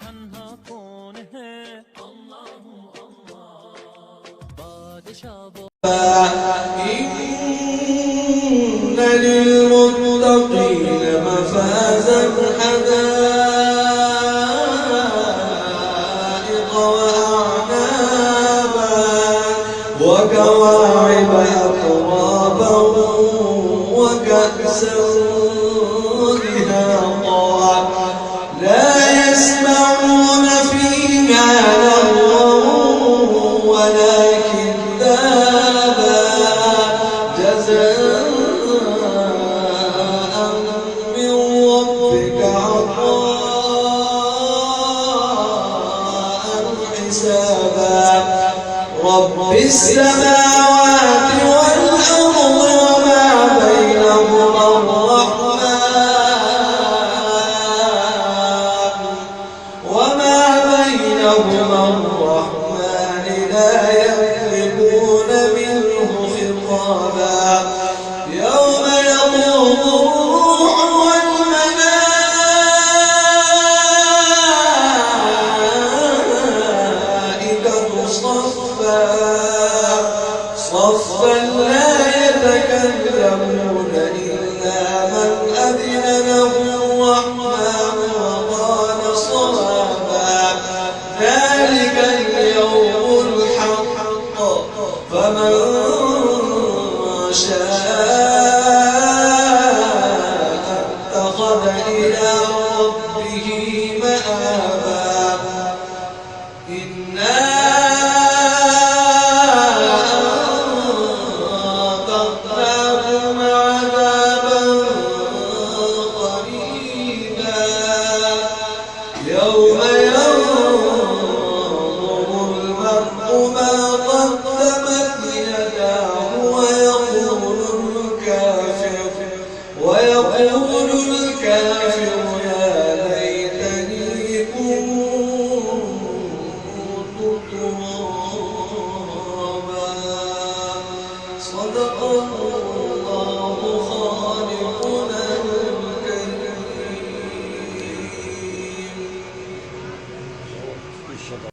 तन्हा कौन है अल्लाह अल्लाह बादशाह إن للمتقين مفازا حدائق وأعنابا وكواعب أترابا وكأسا دهاقا لا يسمعون فيها لغوا ولا كذابا جزاء من ربك عطاء حسابا رب السماوات والأرض وما بينهما الرحمن لا يملكون منه خطابا يوم يقوم الروح والملائكة صفا لا يتكلمون إلا من أذن له الرحمن وقال صوابا ذلك اليوم الحق فمن شاء اتخذ إلى ربه مآبا إنا أنذرناكم عذابا قريبا يوم ينظر المرء ما